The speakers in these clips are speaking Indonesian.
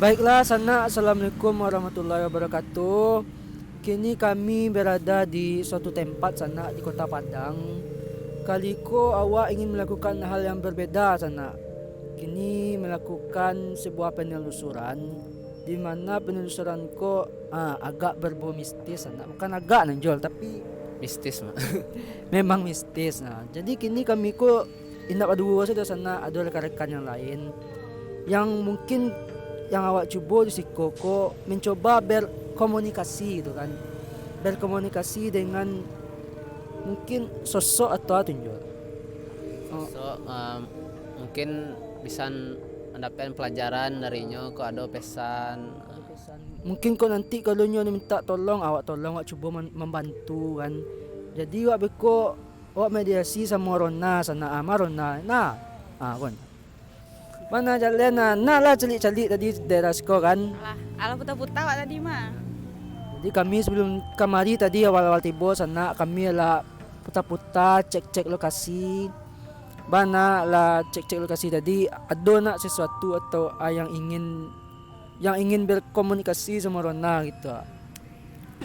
Baiklah, sana assalamualaikum warahmatullahi wabarakatuh. Kini kami berada di suatu tempat sana di Kota Padang. Kali ko awak ingin melakukan hal yang berbeda sana. Kini melakukan sebuah penelusuran di mana penelusuran ko agak berbau mistis sana. Bukan agak Nanjol tapi Mistis mak. memang mistis. Nah, jadi kini kami ko inap dua saja sana ada rekan-rekan yang lain yang mungkin yang awak cuba di Sikoko mencoba berkomunikasi gitu kan, berkomunikasi dengan mungkin sosok atau tunjuk. Oh, So mungkin bisa mendapatkan pelajaran darinya kok ada pesan. mungkin kau nanti kalau nyo minta tolong awak cuba membantu kan. Jadi awak beko awak mediasi sama Rona sana ama Rona nah kon mana jalan nah lah celik-celik tadi daerah Sko kan. Alah putar-putar wak tadi mah. Jadi kami sebelum kemari tadi awal-awal tiba sana kami lah putar-putar cek-cek lokasi. Bana lah cek-cek lokasi tadi ada nak sesuatu atau yang ingin berkomunikasi sama Rona gitu.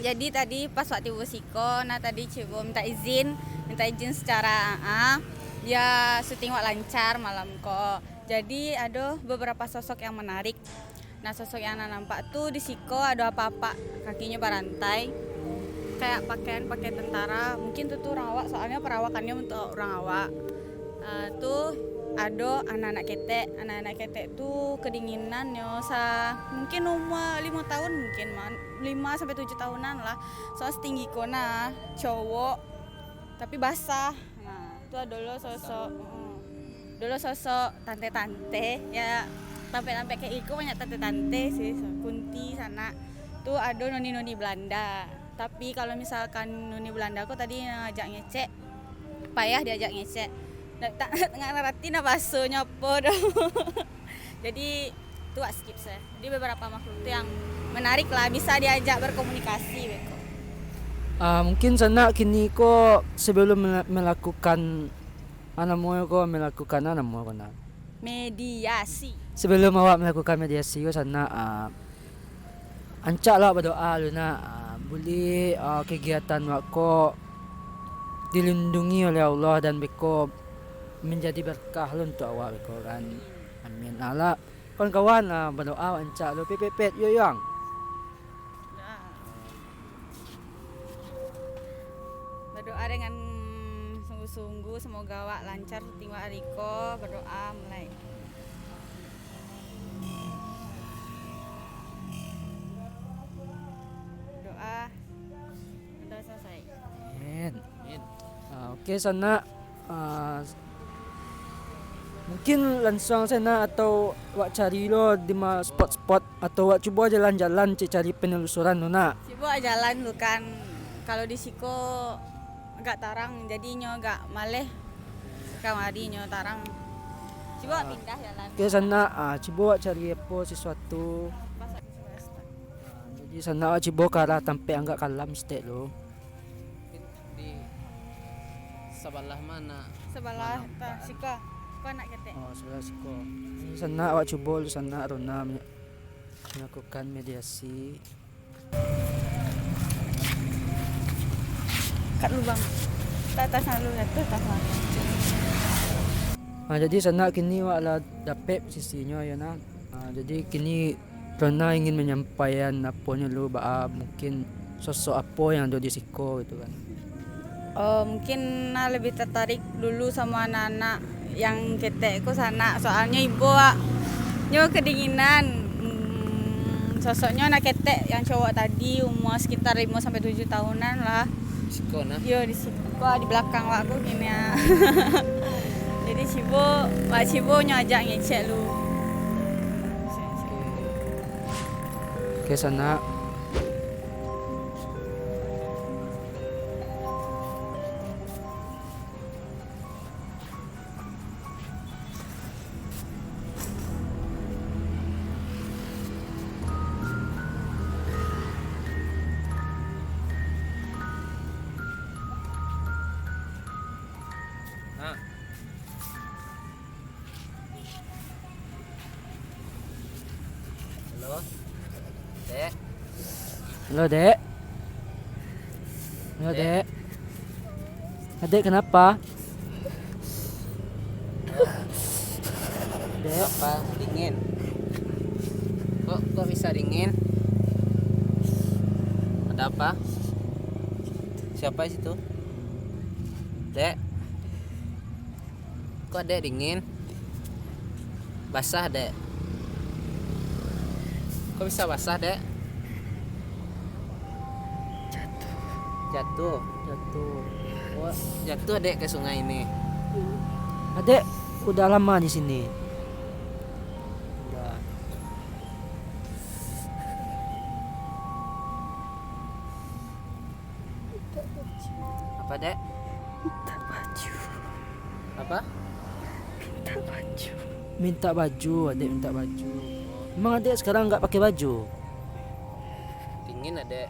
Jadi tadi pas waktu Siko, nah tadi coba minta izin secara dia syuting wak lancar malam kok. Jadi ada beberapa sosok yang menarik. Nah sosok yang nampak tuh di Siko ada apa-apa kakinya barantai, kayak pakaian tentara. Mungkin tuh orang awak soalnya perawakannya untuk orang awak. Tuh ada anak-anak ketek tuh kedinginan mungkin umur 5 tahun mungkin 5 sampai 7 tahunan lah. Soal setinggi kona cowok tapi basah. Nah, itu adalah sosok tante-tante ya, tante-tante kayak iku banyak tante-tante sih, Kunti sana. Tuh ada noni-noni Belanda. Tapi kalau misalkan noni Belanda aku tadi ngajak ngecek, payah diajak ngecek. Tak ngerti na bahasanya apa dah. Jadi itu skip saya. Jadi beberapa makhluk itu yang menarik lah, bisa diajak berkomunikasi beko. Mungkin sana kini ko sebelum melakukan Mediasi. sebelum awak melakukan mediasi ko sana ancak lah berdoa lu na boleh kegiatan wak ko dilindungi oleh Allah dan beko menjadi berkah lu untuk awak beko kan. Amin. Ala kawan-kawan berdoa ancak lu pepet yo yang. Berdoa dengan sungguh-sungguh semoga awak lancar syuting wak Riko. Berdoa mulai. Doa udah selesai. Amin. Amin. Oke sana mungkin langsung sana atau wak cari lo di spot-spot atau wak cuba jalan-jalan cari penelusuran lo nak. Sibuk jalan lu kan. Kalau di Siko agak tarang jadinya agak maleh. Kamari nyo tarang. Coba pindah jalan. Oke sana cuba wak cari apa sesuatu. Jadi sana wak cuba ke arah tampe anggak kalam stek lo. Di sebelah mana? Sebelah Siko. Kau nak ketek. Sebelah Siko. Sana wak cuba lu sana Rona melakukan mediasi. Kat lubang. Atas lu jatuh tak apa. Jadi sana kini wak lah dapet sisinya ya nak. Jadi kini Rona ingin menyampaikan apanya lu mungkin sosok apa yang ada di Siko gitu kan. Mungkin lebih tertarik dulu sama anak-anak yang ketek ku sana. Soalnya ibu nyo kedinginan. Sosoknya anak ketek yang cowok tadi umur sekitar 5 sampai 7 tahunan lah. Siko nah. Yo di situ di belakang aku gini ya. Jadi Cibo nyajak ngecek lu. Oke sana Nah. Halo. Halo, Dek. Halo, Dek. Adek kenapa? Dek, Apa dingin? Kok bisa dingin? Ada apa? Siapa di situ? Dek. Kok Dek dingin? Basah, Dek. Kok bisa basah, Dek? Jatuh. jatuh. Oh, jatuh Dek ke sungai ini. Adek udah lama di sini. Udah. Apa, Dek? Minta baju. Apa? Minta baju. Minta baju, adek minta baju. Emang adek sekarang nggak pakai baju? Dingin, Dek.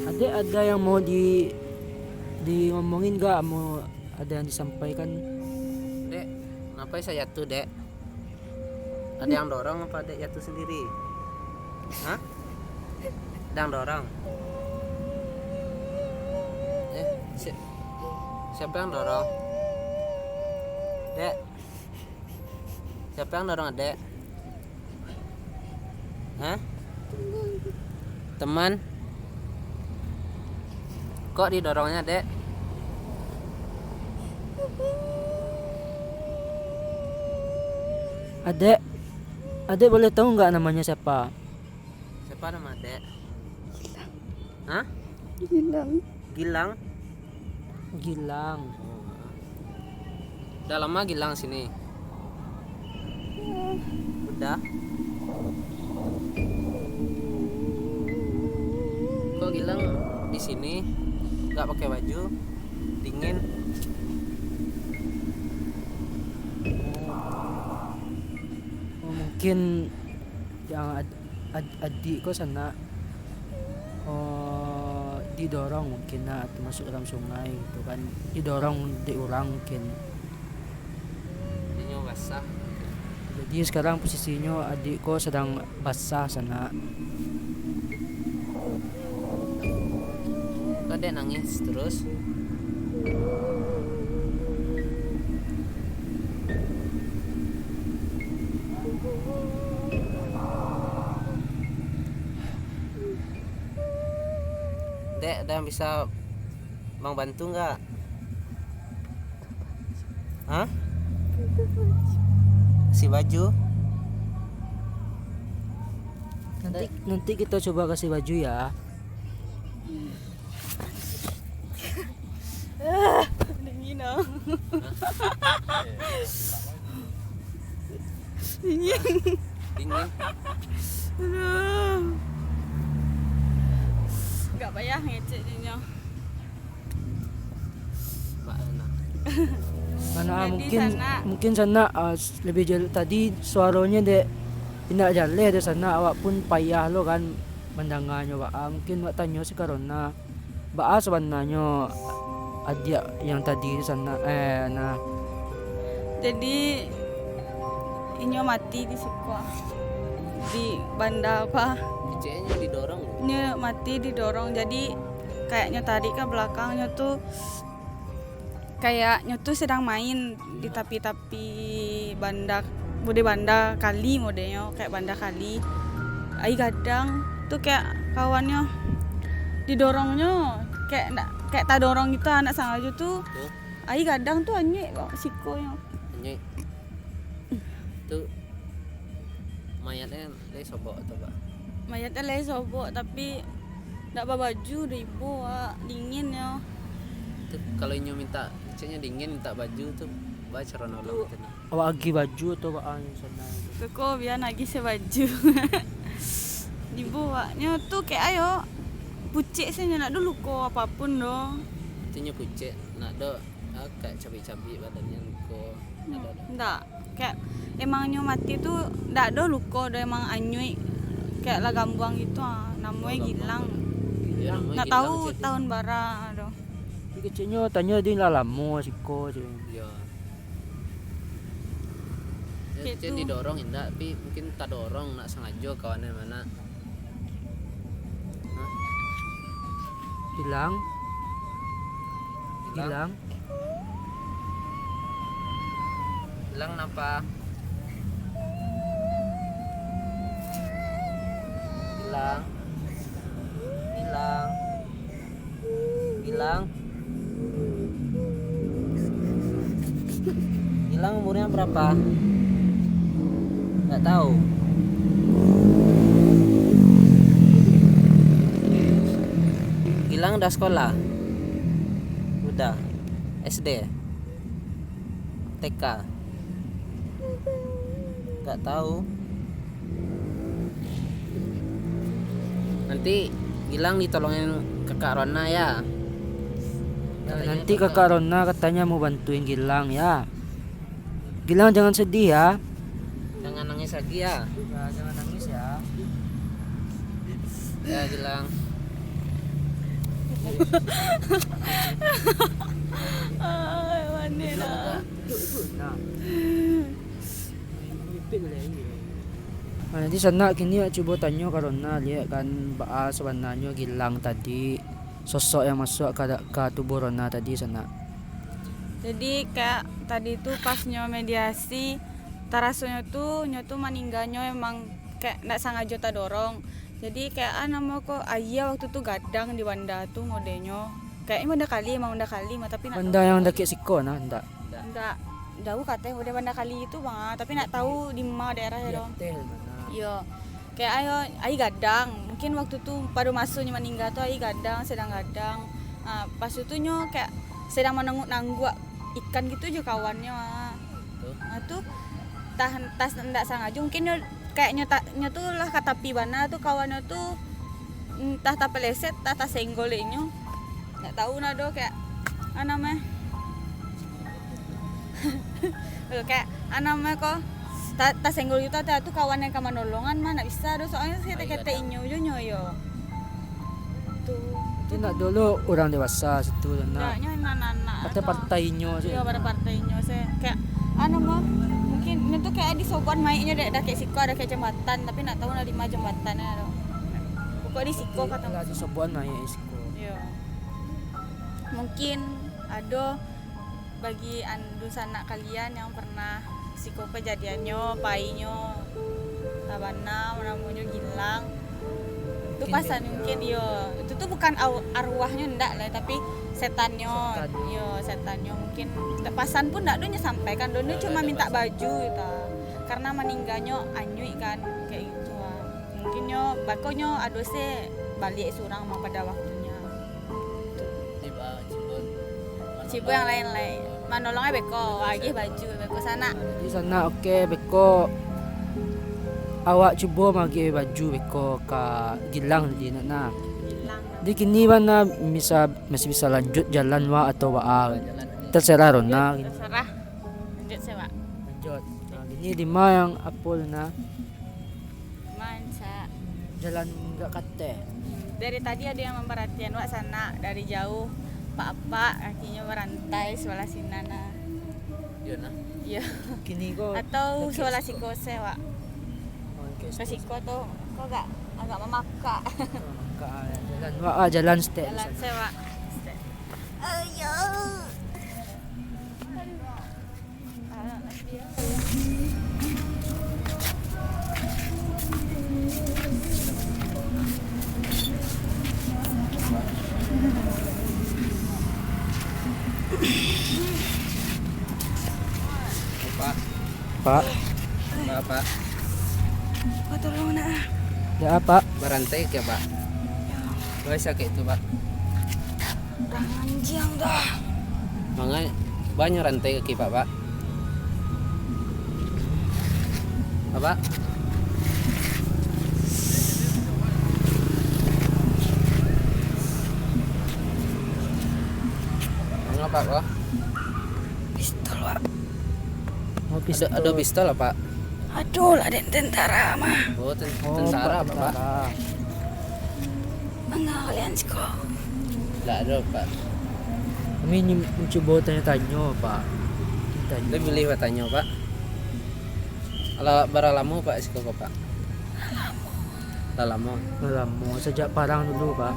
Adek ada yang mau di ngomongin nggak? Mau ada yang disampaikan? Dek, kenapa saya jatuh, Dek? Ada yang dorong apa Dek jatuh sendiri? Hah? Ada yang dorong? Siapa yang dorong? Dek? Siapa yang dorong Adek? Hah? Teman? Kok didorongnya, Dek? Adek boleh tahu nggak namanya siapa? Siapa nama Dek? Hah? Gilang. Gilang? Gilang. Udah lama Gilang sini? Udah? Kok Gilang di sini nggak pakai baju? Dingin? Oh, mungkin yang adik kok sana didorong mungkin atau masuk dalam sungai gitu kan, didorong di orang mungkin. Ini basah. Jadi sekarang posisinya adik kok sedang basah sana. Kok Dek nangis terus? Dek, ada yang bisa Bang bantu nggak? Hah? Si baju? Nanti kita coba kasih baju ya. Dingin ah. Dingin. Dingin? Aduh. Enggak payah ngeceknya. Mbak Ana. Karena Jadi mungkin sana lebih jauh tadi suaranya dek tidak jale ada sana awak pun payah lo kan mendengarnya Pak. Mungkin Pak tanya sih karena Pak sebenarnya adik yang tadi di sana nah Jadi inyo mati di sekolah di banda apa? Icenya didorong loh. Inyo mati didorong. Jadi kayaknya tadi ke belakangnya tuh kayaknya tuh sedang main di tapi banda kali modelnya kayak banda kali. Ai kadang tuh kayak kawannya didorongnya kayak tak dorong gitu anak sengaja tuh. Tuh, Ai kadang tuh anyek kok sikonya. ini tuh mayatnya dari sobok atau Pak? Mayatnya lagi sobok tapi ndak bawa baju dibawa dingin ya. Tuh kalau inyo minta icenya dingin minta baju tuh baca nolong gitu nah. awak agi baju atau Pak sana Kok biar lagi sebaju. Dibawanya tuh kayak ayo pucik sih nak dulu kok apapun dong. Icenya pucet nak do kayak cabi-cabi badannya luko. Ada. Ndak kayak emangnya mati tuh ndak ada luka do emang anyui kayak lah gambuang gitu namanya Gilang. Ya, namanya Nggak Gilang, tahu Cik. tahun bara aduh. kecilnya tanya di lalamu siko Ya. Kayak Jadi tuh. didorong indah, tapi mungkin tak dorong nak sengaja kawannya mana. Hah? Hilang. Hilang. Hilang. Hilang napa? Hilang. Hilang. Hilang. Hilang umurnya berapa? Nggak tahu. Hilang udah sekolah? Udah. SD? TK? Nggak tahu. Nanti Gilang ditolongin kakak Rona ya. Katanya Nanti kakak Rona katanya mau bantuin Gilang ya. Gilang jangan sedih ya. Jangan nangis lagi ya. Ya jangan nangis ya. Ya Gilang. Nah. Nanti sana kini coba tanya karena lihat kan sebenarnya Gilang tadi sosok yang masuk ke tubuh Rona tadi sana. Jadi kayak tadi tuh pas nyo mediasi tarasnya tuh meninggalnya emang kayak ndak sengaja tak dorong. Jadi kayak nama kok ayah waktu tuh gadang di Wanda tuh modelnya. Kayaknya Wanda kali mah tapi nak Benda yang dekat siko nah ndak. ndak jauh katanya udah Wanda kali itu bang, tapi nak tahu di mana daerahnya dong. Iya. Kayak ayo gadang. Mungkin waktu tuh pada masuknya meninggal tuh ayo gadang, sedang gadang. Nah, pas itu nyo kayak sedang menangguk ikan gitu aja kawannya. Nah tuh tas ndak sengaja mungkin nyo kayaknya tuh lah kata pibana tuh kawannya tuh entah tak peleset, tak senggol nyo. Nggak tahu nado kayak namanya. Kayak namanya kok tak senggol itu tuh kawan yang kaman nolongan mana bisa do soalnya saya kata inyo yo tuh Tidak dulu orang dewasa situ nah. nya anak-anak Kata partainya sih. iya pada partainya saya kayak mah mungkin itu kayak di soban mainnya ada kayak siko ada kayak jembatan tapi nak tahu di mana jembatannya do pokoknya di siko kata Lagi sebuah naik siko. iya mungkin ada bagi andu sanak kalian yang pernah siko kejadiannya painyo tabana namanya Gilang itu pasan mungkin yo itu tuh bukan arwahnya ndak lah tapi setannya yo setannya mungkin pasan pun ndak donya sampaikan donya cuma minta baju gitu karena meninggalnya anyui kan kayak gitu mungkin yo bakonyo adose balik surang mau pada waktunya cibo yang lain-lain manolongnya beko lagi baju beko sana Di sana oke beko awak coba magi baju beko ke Gilang di na. Gilang Di kini mana masih bisa lanjut jalan wa atau wa terserah Rona. terserah lanjut sewa Lanjut. Nah, gini di mana yang apol na manca jalan enggak kate. dari tadi ada yang memperhatikan wak sana dari jauh pak kakinya berantai sebelah sinana Iya nah. iya Kini kok atau sebelah sikose wak oke, kesiko tuh kok agak memaka jalan wa jalan step. jalan sewa ayo Pak. Pak, Pak. tolong nak ya apa? Berantai ke Pak. Boleh sakit itu Pak. anjing dah Mangga banyak rantai kaki Pak. Pak. Mangga Pak. pistol wak Oh, Ada pistol lah Pak. aduh lah den tentara mah Oh, tentara Pak. tentara. enggak kalian siko Tidak ada Pak. Kami mencoba tanya-tanya Pak. Tanya. Dia pilih tanya Pak. Ala baralamu Pak siko Pak. Lalamu. Lama sejak parang dulu pak.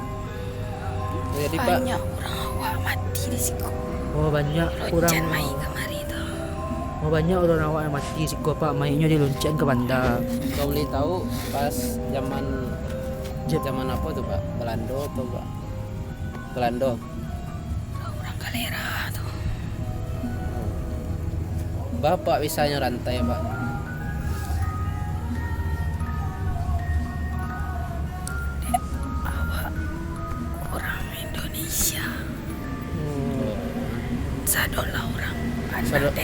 Jadi Pak, Banyak orang awak mati di situ. Oh banyak orang. Kemari tuh. Oh banyak orang awak yang mati sih pak. Mainnya diluncen ke bandar. kau boleh tahu pas zaman apa tuh Pak? Belanda atau Pak? Belanda. Orang kalera tuh. Bapak bisanya rantai Pak. Orang Indonesia. Oh, Sadolah orang Sado-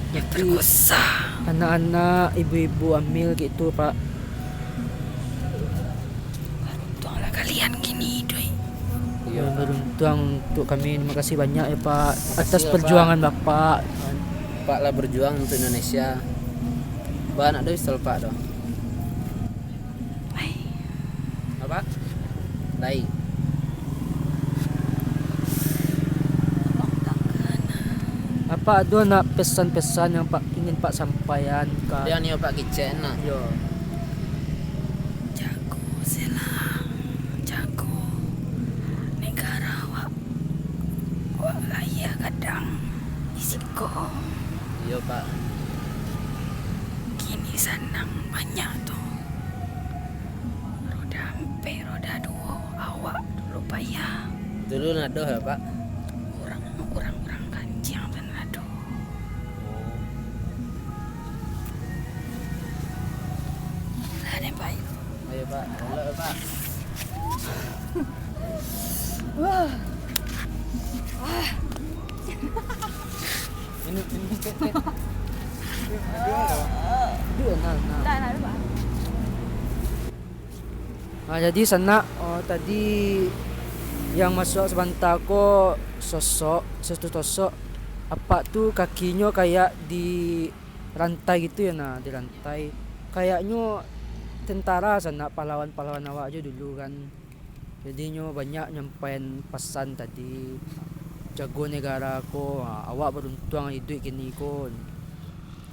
jadi Usah. anak-anak ibu-ibu hamil gitu pak. Tolonglah kalian gini doi. Iya. Yang beruntung untuk kami. Terima kasih banyak ya pak atas ya, Pak. perjuangan bapak. Pak lah berjuang untuk Indonesia. Bahan ada pistol Pak dong. Apa? Dai. Apa ada nak pesan-pesan yang pak ingin pak sampaikan ke? Dia nih Pak Kicen nak. Yo. Jago sila. Jago. Negara wak. Wak laya kadang. Isiko. Iya Pak. Kini sanang banyak tuh. Roda empat, roda dua. Awak dulu payah. Dulu nado ya Pak. Orang kancing dan aduh. Ada baik. Ayo Pak, halo Pak. Ini cek. Dua nah. Tak ada Pak. Nah, jadi sana tadi yang masuk sebentar ko satu sosok apa tuh kakinya kayak di rantai gitu ya nah di rantai kayaknya tentara sana pahlawan awak aja dulu kan jadinya banyak nyampain pesan tadi jago negara ko awak beruntung hidup gini ko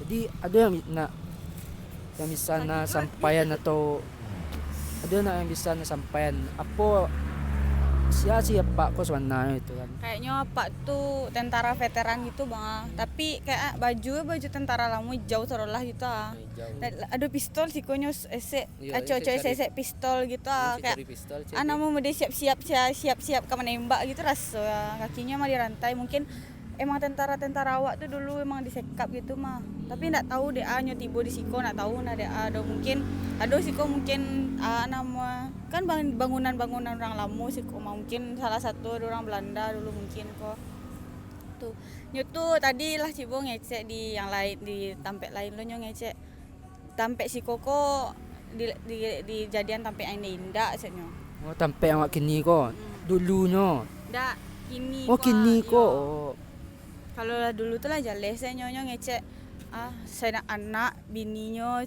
jadi ada yang bisa na sampaikan atau ada yang bisa na sampaikan apa siapa kok sebenarnya itu kan Kayaknya Pak tuh tentara veteran gitu bang. Tapi kayak baju tentara lama jauh terolah gitu ah. Ada pistol sih konyo esek Iya, coy esek pistol gitu ah. Kayak pistol anak mau dia siap ke menembak gitu rasa kakinya mah dirantai mungkin emang tentara awak tuh dulu emang disekap gitu mah tapi ndak tahu deh nyo tiba di siko ndak tahu nah deh ada mungkin ada siko mungkin nama kan bangunan orang lama siko mah mungkin salah satu ada orang Belanda dulu mungkin kok tuh nyo tuh tadi lah cibo ngecek di yang lain di tampek lain lo nyo ngecek tampek siko kok di jadian tampek yang indah nyo. oh sampai yang kini kok dulunya Ndak kini oh kini yo. kok Kalau lah dulu tuh lah jales saya nyonya ngecek saya anak bininya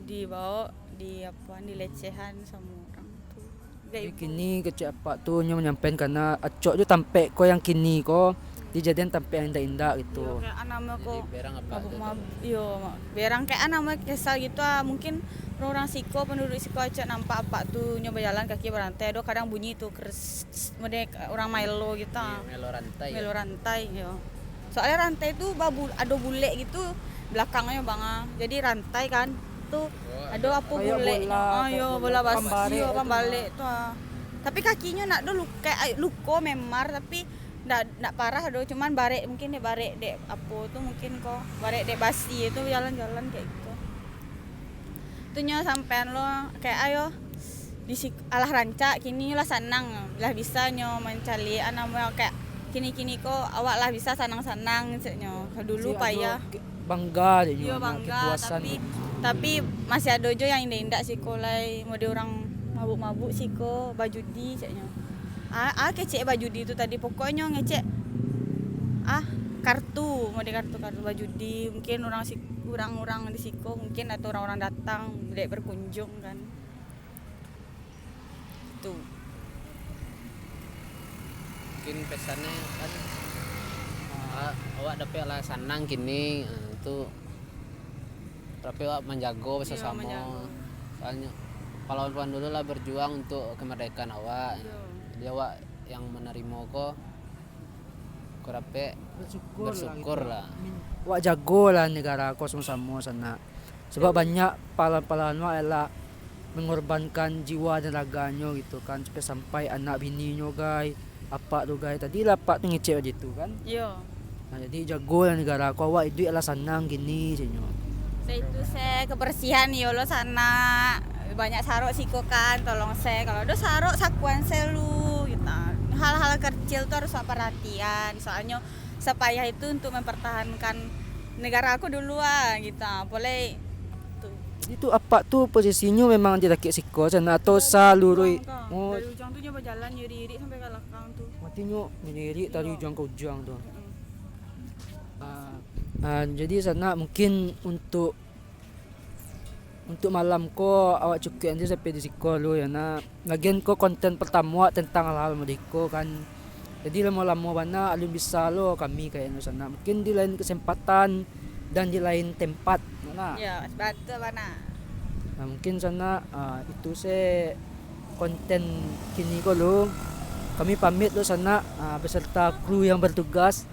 dibawa di lecehan sama orang tuh. Jadi kini kecek apa tuh nyo menyampaikan karena acok tu tampek ko yang kini ko dijadian tampek yang indah-indah gitu. Kayak anak kok berang apa berang kayak anak kesal gitu mungkin orang siko penduduk siko aja nampak apa tuh nyoba jalan kaki berantai do kadang bunyi tuh keres orang Milo gitu Milo rantai yo. Soalnya rantai tuh ada bule gitu belakangnya bang jadi rantai kan tuh ada apa kayak bule bola basi kan balik tuh tapi kakinya nak do kayak luko memar tapi ndak parah do cuman barek mungkin deh barek dek apa tuh mungkin kok barek dek basi itu jalan-jalan kayak gitu tuh nyo sampean lo kayak ayo di alah rancak kini lah sanang lah bisa nyo mencari anak kayak kini kok awak lah bisa sanang-sanang nyo dulu payah bangga deh iya bangga tapi masih ada jo yang indah sih kolai mode orang mabuk sih ko baju di nyo kecek baju di itu tadi pokoknya ngecek kartu mode kartu baju di mungkin orang di siko mungkin atau orang-orang datang dek berkunjung kan tuh mungkin pesannya kan awak dapat lah sanang kini itu tapi wak menjago Iya, bersama. menjago. Soalnya pahlawan-pahlawan dulu lah berjuang untuk kemerdekaan awak. Iya. Jadi awak yang menerima kok rape gitu. bersyukur lah. Wak jago lah negara ko sama-sama sana. Sebab banyak pahlawan-pahlawan wak ela mengorbankan jiwa dan raganya gitu kan sampai anak bininya guys apa tu guys tadi lah pak tu ngecek gitu kan. Iya. Nah, jadi jago lah negara ko awak itu ela senang gini senyo. Saya itu saya kebersihan yo lo sana banyak sarok siko kan tolong saya kalau ada sarok sakuan saya lu gitu. Hal-hal kecil tuh harus perhatian soalnya sepayah itu untuk mempertahankan negara aku dulu gitu. Boleh tuh. Itu apa tuh posisinya memang di kaki siko sana atau salurui. Oh, Dari ujung tuh nyoba jalan nyuri-nyuri sampai ke belakang tuh. matinya meniri dari ujung ke ujung tuh. Jadi sana mungkin untuk malam ko awak cukup nanti sampai di siko lo ya na lagian ko konten pertama tentang hal-hal mediko kan jadi lama-lama mana alun bisa lo kami kayak no sana mungkin di lain kesempatan dan di lain tempat mana Ya, betul mana. nah, mungkin sana itu saya konten kini ko lo kami pamit lo sana beserta kru yang bertugas.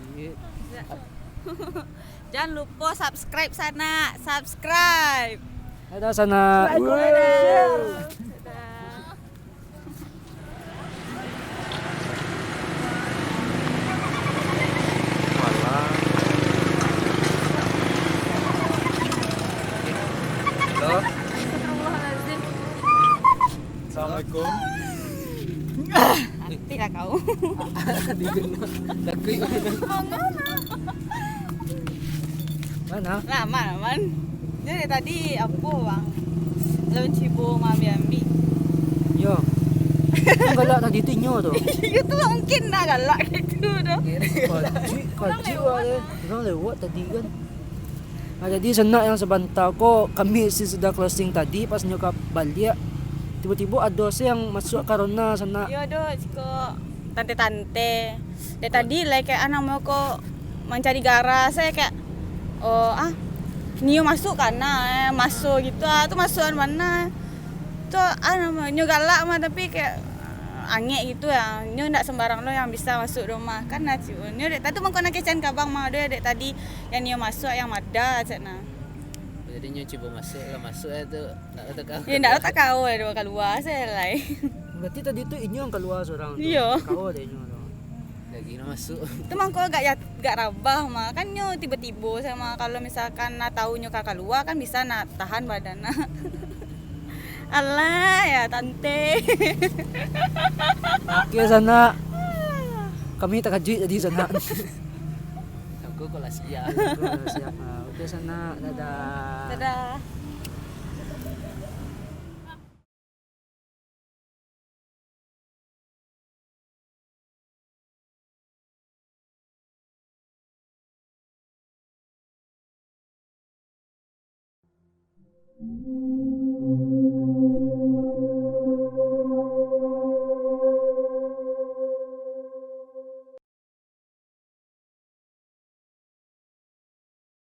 Jangan lupa subscribe sana, subscribe. Ada sana. Dadah. Halo. Assalamualaikum. Tidak kau. Mana? Lama man. Jadi tadi apa bang? Lawan cibo mami ambi. Yo. Ang galak tadi itu inyo tuh. Itu mungkin dah galak gitu dah. Kaji ada. Orang lewat tadi kan. Nah, jadi senak yang sebentar ko kami sudah closing tadi pas nyokap balik tiba-tiba ada yang masuk karena sana. Yo doh ciko tante-tante. Dari tadi kayak anak mau kok mencari gara saya kayak Nio masuk karena masuk gitu tuh masukan mana tuh nyo galak mah tapi kayak angek gitu ya nyo ndak sembarang lo yang bisa masuk rumah kan naci nyo dek tadi mengkona kecan kabang mah dek tadi yang nio masuk yang mada cina Jadi nyo coba masuk itu tak kau. ya ndak tak kau dua keluar saya lain Berarti tadi itu inyo yang keluar seorang tuh. Iya. Kau ada inyo tuh. Lagi masuk. itu mangko gak rabah mah kan nyo tiba-tiba sama kalau misalkan tahu nyo kakak luar kan bisa tahan badannya alah ya tante Oke sana. Kami tak kaji jadi sana. Aku kelas siap. Siap. Oke sana. Dadah. dadah Thank you.